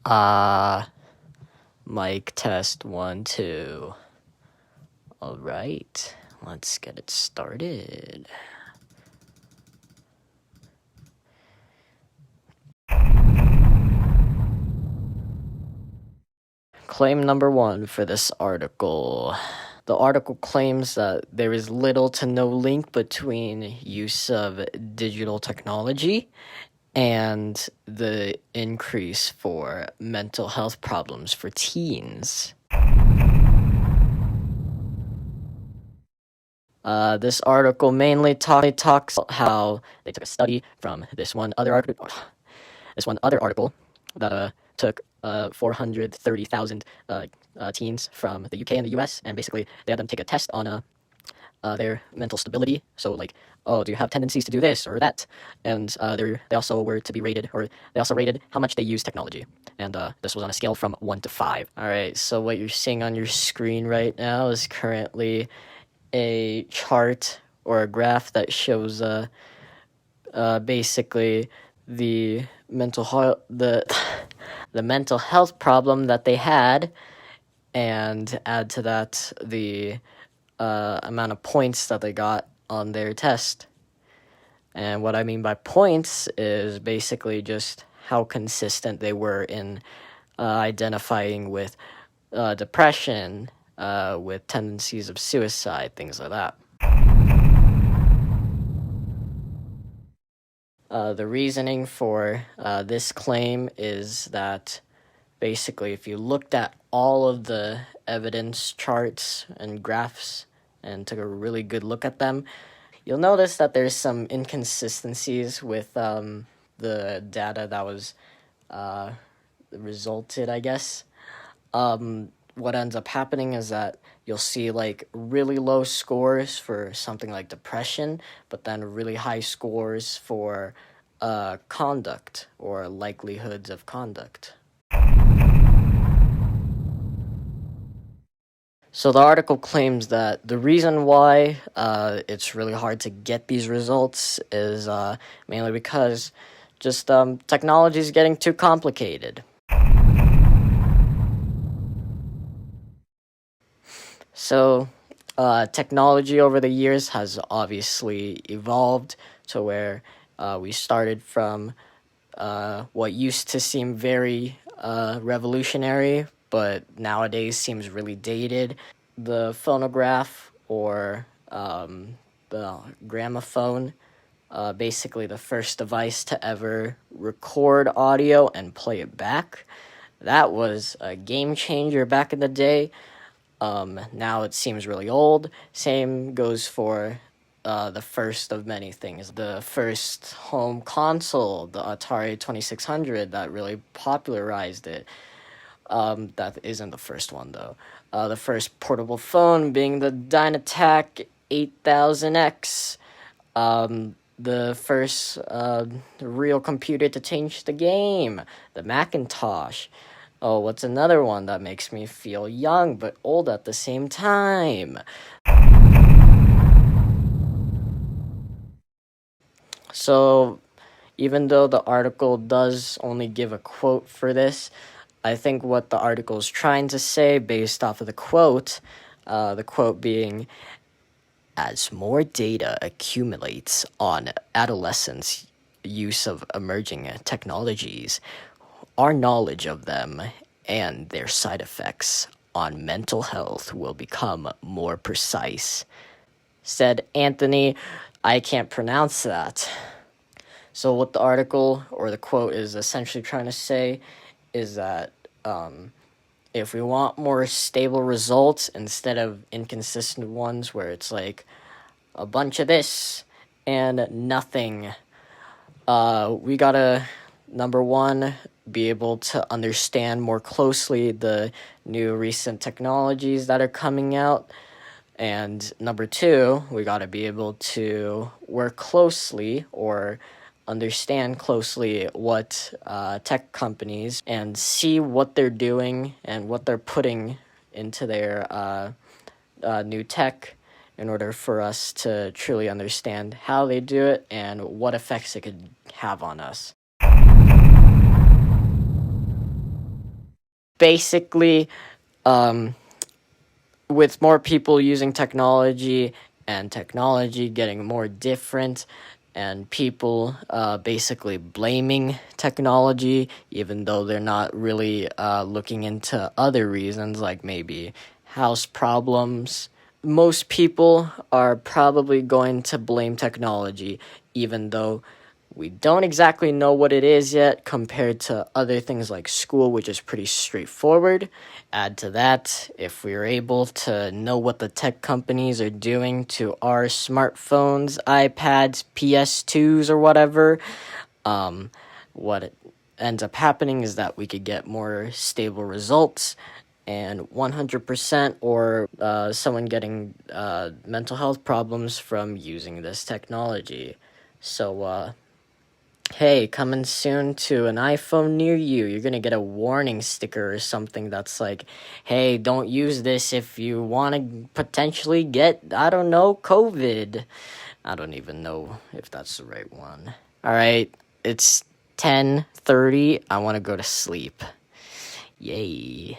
Uh, Mic test 1, 2. All right, let's get it started. Claim number 1 for this article. The article claims that there is little to no link between use of digital technology and the increase for mental health problems for teens. This article mainly talks about how they took a study from this one other article that took 430,000 teens from the UK and the US, and basically they had them take a test on their mental stability. So like, oh, do you have tendencies to do this or that? And they also were to be rated, or they also rated how much they use technology. And this was on a scale from 1 to 5. All right, so what you're seeing on your screen right now is currently a chart or a graph that shows basically the mental health problem that they had, and add to that the amount of points that they got on their test. And what I mean by points is basically just how consistent they were in identifying with depression, with tendencies of suicide, things like that. The reasoning for this claim is that basically if you looked at all of the evidence charts and graphs and took a really good look at them, you'll notice that there's some inconsistencies with the data that was resulted, I guess. What ends up happening is that you'll see like really low scores for something like depression, but then really high scores for conduct or likelihoods of conduct. So the article claims that the reason why it's really hard to get these results is mainly because just technology is getting too complicated. So technology over the years has obviously evolved to where we started from what used to seem very revolutionary, but nowadays seems really dated. The phonograph, or the gramophone, basically the first device to ever record audio and play it back. That was a game changer back in the day. Now it seems really old. Same goes for the first of many things. The first home console, the Atari 2600, that really popularized it. That isn't the first one, though. The first portable phone being the Dynatac 8000X. The first real computer to change the game, the Macintosh. Oh, what's another one that makes me feel young but old at the same time? So, even though the article does only give a quote for this, I think what the article is trying to say based off of the quote being, as more data accumulates on adolescents' use of emerging technologies, our knowledge of them and their side effects on mental health will become more precise, said Anthony. I can't pronounce that. So what the article or the quote is essentially trying to say is that if we want more stable results instead of inconsistent ones where it's like a bunch of this and nothing, we gotta, number one, be able to understand more closely the new recent technologies that are coming out. And number two, we gotta be able to work closely or understand closely what tech companies and see what they're doing and what they're putting into their new tech in order for us to truly understand how they do it and what effects it could have on us. basically, with more people using technology and technology getting more different, and people basically blaming technology, even though they're not really looking into other reasons, like maybe house problems. Most people are probably going to blame technology, even though we don't exactly know what it is yet compared to other things like school, which is pretty straightforward. Add to that, if we are able to know what the tech companies are doing to our smartphones, iPads, PS2s, or whatever, what it ends up happening is that we could get more stable results, and 100% or someone getting mental health problems from using this technology. So, hey, coming soon to an iPhone near you, you're gonna get a warning sticker or something that's like, hey, don't use this if you want to potentially get, I don't know, COVID. I don't even know if that's the right one. All right, it's 10:30. I want to go to sleep. Yay.